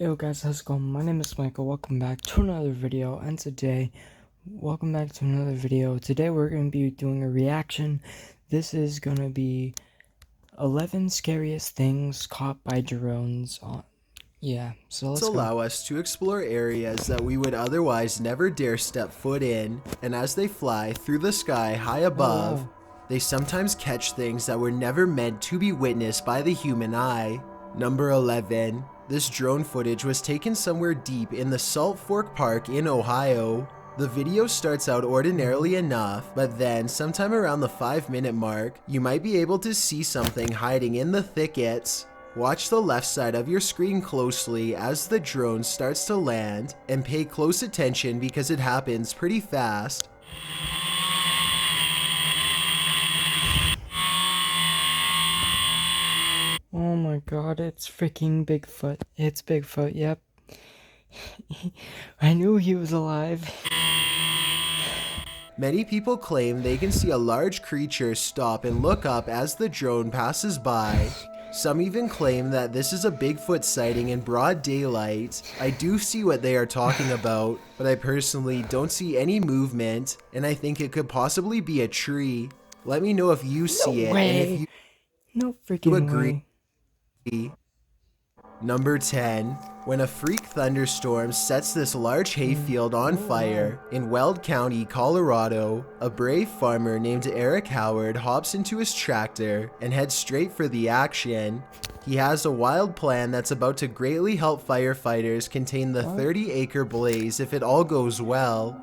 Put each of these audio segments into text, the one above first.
Yo guys, how's it going? My name is Michael. Welcome back to another video, and today we're going to be doing a reaction. This is gonna be 11 scariest things caught by drones. So let's go. Allow us to explore areas that we would otherwise never dare step foot in, and as they fly through the sky high above, they sometimes catch things that were never meant to be witnessed by the human eye. Number 11. This drone footage was taken somewhere deep in the Salt Fork Park in Ohio. The video starts out ordinarily enough, but then sometime around the 5-minute mark, you might be able to see something hiding in the thickets. Watch the left side of your screen closely as the drone starts to land, and pay close attention because it happens pretty fast. Oh my god, it's freaking Bigfoot. It's Bigfoot, yep. I knew he was alive. Many people claim they can see a large creature stop and look up as the drone passes by. Some even claim that this is a Bigfoot sighting in broad daylight. I do see what they are talking about, but I personally don't see any movement, and I think it could possibly be a tree. Let me know if you see it, and if you No freaking agree. way. Number 10. When a freak thunderstorm sets this large hayfield on fire in Weld County, Colorado, a brave farmer named Eric Howard hops into his tractor and heads straight for the action. He has a wild plan that's about to greatly help firefighters contain the 30-acre blaze if it all goes well.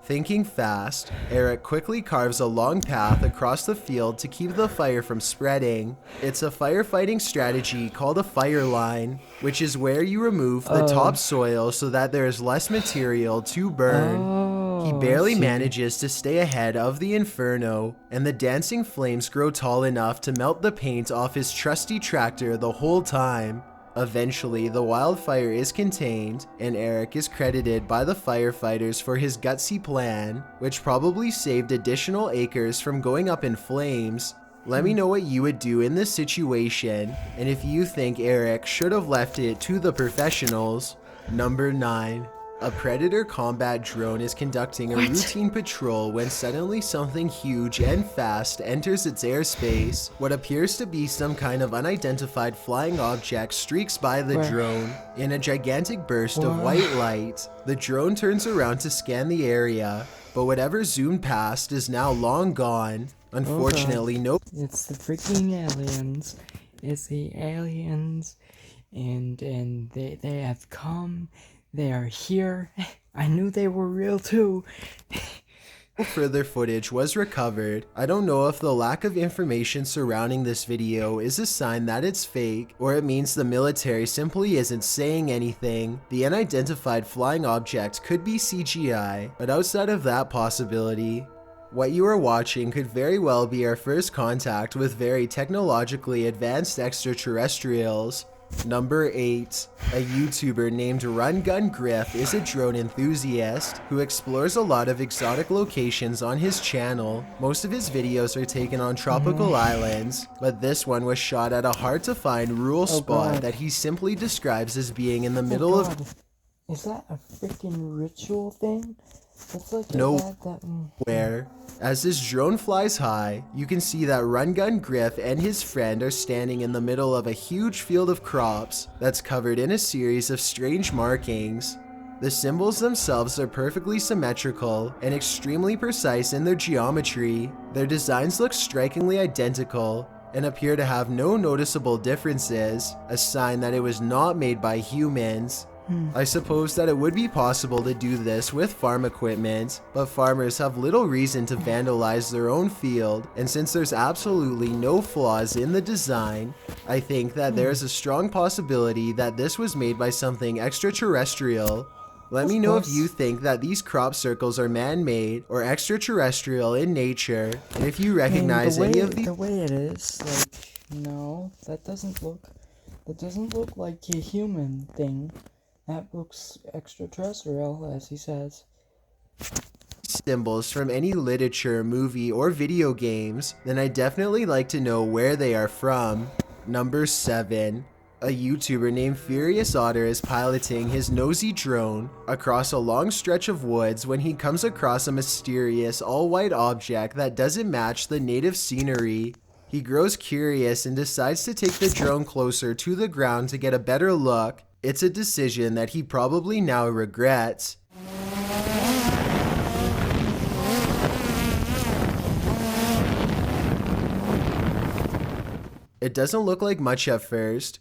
Thinking fast, Eric quickly carves a long path across the field to keep the fire from spreading. It's a firefighting strategy called a fire line, which is where you remove the topsoil so that there is less material to burn. He barely manages to stay ahead of the inferno, and the dancing flames grow tall enough to melt the paint off his trusty tractor the whole time. Eventually, the wildfire is contained, and Eric is credited by the firefighters for his gutsy plan, which probably saved additional acres from going up in flames. Let me know what you would do in this situation, and if you think Eric should have left it to the professionals. Number 9. A Predator combat drone is conducting a routine patrol when suddenly something huge and fast enters its airspace. What appears to be some kind of unidentified flying object streaks by the drone. In a gigantic burst of white light, the drone turns around to scan the area, but whatever zoomed past is now long gone. Unfortunately, no. It's the freaking aliens. It's the aliens, and they have come. They are here. I knew they were real too. Further footage was recovered. I don't know if the lack of information surrounding this video is a sign that it's fake, or it means the military simply isn't saying anything. The unidentified flying object could be CGI, but outside of that possibility, what you are watching could very well be our first contact with very technologically advanced extraterrestrials. Number 8. A YouTuber named Run Gun Griff is a drone enthusiast who explores a lot of exotic locations on his channel. Most of his videos are taken on tropical islands, but this one was shot at a hard-to-find rural spot that he simply describes as being in the middle of... Is that a freaking ritual thing? That's like nowhere. As this drone flies high, you can see that Run Gun Griff and his friend are standing in the middle of a huge field of crops that's covered in a series of strange markings. The symbols themselves are perfectly symmetrical and extremely precise in their geometry. Their designs look strikingly identical and appear to have no noticeable differences, a sign that it was not made by humans. I suppose that it would be possible to do this with farm equipment, but farmers have little reason to vandalize their own field, and since there's absolutely no flaws in the design, I think that there's a strong possibility that this was made by something extraterrestrial. Let me know if you think that these crop circles are man-made or extraterrestrial in nature, and if you recognize any of these. The way it is, like, no, that doesn't look like a human thing. That looks extraterrestrial, as he says. symbols from any literature, movie, or video games, then I'd definitely like to know where they are from. Number 7. A YouTuber named Furious Otter is piloting his nosy drone across a long stretch of woods when he comes across a mysterious all-white object that doesn't match the native scenery. He grows curious and decides to take the drone closer to the ground to get a better look. It's a decision that he probably now regrets. It doesn't look like much at first.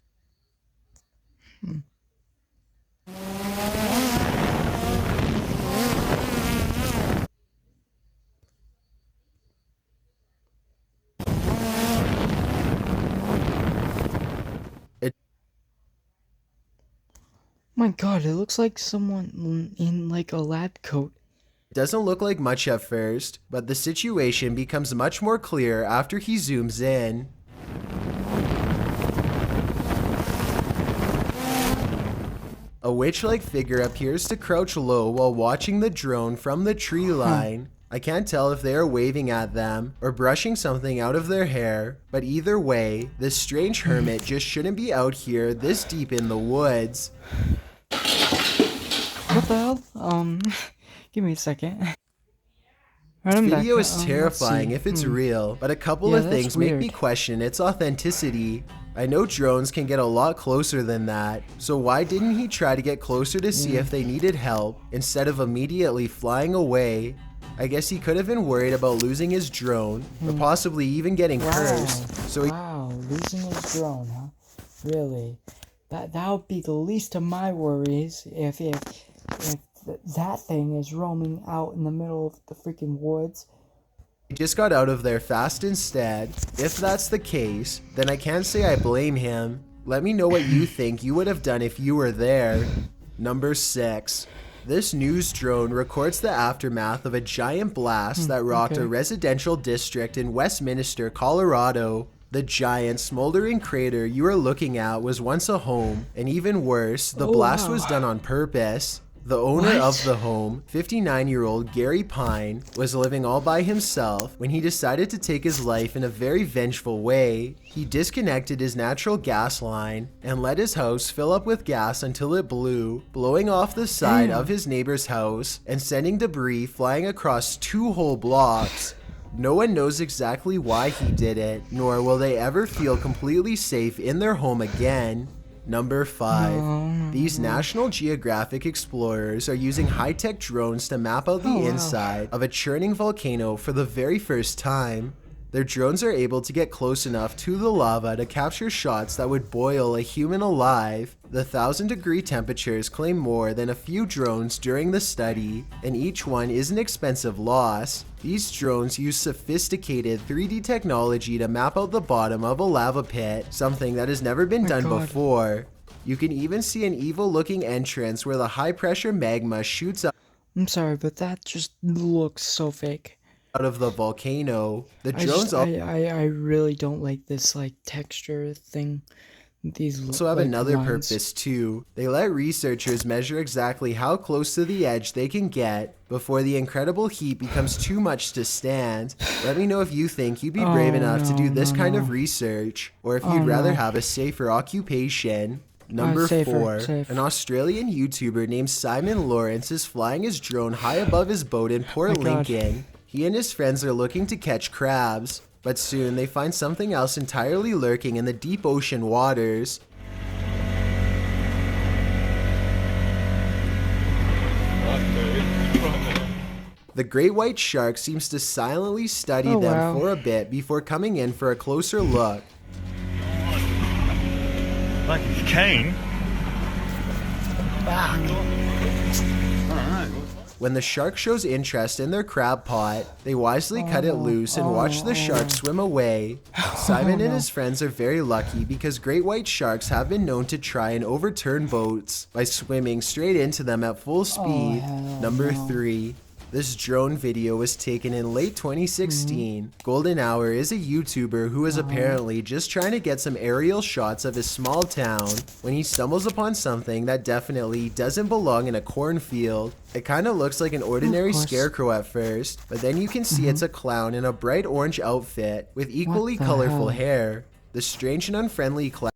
My god, it looks like someone in like a lab coat. Doesn't look like much at first, but the situation becomes much more clear after he zooms in. A witch-like figure appears to crouch low while watching the drone from the tree line. I can't tell if they are waving at them or brushing something out of their hair, but either way, this strange hermit just shouldn't be out here this deep in the woods. What the hell? Give me a second. Right, I'm This video back. is terrifying if it's real, but a couple Yeah, of that's things make me weird. question its authenticity. I know drones can get a lot closer than that, so why didn't he try to get closer to see if they needed help instead of immediately flying away? I guess he could have been worried about losing his drone, or possibly even getting cursed, so he Wow, losing his drone, huh? Really? That would be the least of my worries if that thing is roaming out in the middle of the freaking woods. just got out of there fast instead. If that's the case, then I can't say I blame him. Let me know what you think you would have done if you were there. Number 6. This news drone records the aftermath of a giant blast that rocked a residential district in Westminster, Colorado. The giant smoldering crater you are looking at was once a home, and even worse, the blast was done on purpose. The owner of the home, 59-year-old Gary Pine, was living all by himself when he decided to take his life in a very vengeful way. He disconnected his natural gas line and let his house fill up with gas until it blew, blowing off the side of his neighbor's house and sending debris flying across 2 whole blocks. No one knows exactly why he did it, nor will they ever feel completely safe in their home again. Number 5. These National Geographic explorers are using high-tech drones to map out the inside of a churning volcano for the very first time. Their drones are able to get close enough to the lava to capture shots that would boil a human alive. The 1,000-degree temperatures claim more than a few drones during the study, and each one is an expensive loss. These drones use sophisticated 3D technology to map out the bottom of a lava pit, something that has never been done before. You can even see an evil-looking entrance where the high-pressure magma shoots up I'm sorry, but that just looks so fake. out of the volcano. The I drones just, I really don't like this like texture thing. These also have like, another lines. purpose too. They let researchers measure exactly how close to the edge they can get before the incredible heat becomes too much to stand. Let me know if you think you'd be brave enough to do this kind of research, or if you'd rather have a safer occupation. Number 4. An Australian YouTuber named Simon Lawrence is flying his drone high above his boat in Port Lincoln. He and his friends are looking to catch crabs, but soon they find something else entirely lurking in the deep ocean waters. The great white shark seems to silently study them for a bit before coming in for a closer look. Like he's keen. When the shark shows interest in their crab pot, they wisely cut it loose and watch the shark swim away. Simon and his friends are very lucky because great white sharks have been known to try and overturn boats by swimming straight into them at full speed. Number 3. This drone video was taken in late 2016. Golden Hour is a YouTuber who is apparently just trying to get some aerial shots of his small town when he stumbles upon something that definitely doesn't belong in a cornfield. It kind of looks like an ordinary scarecrow at first, but then you can see it's a clown in a bright orange outfit with equally the colorful hell? hair. The strange and unfriendly clown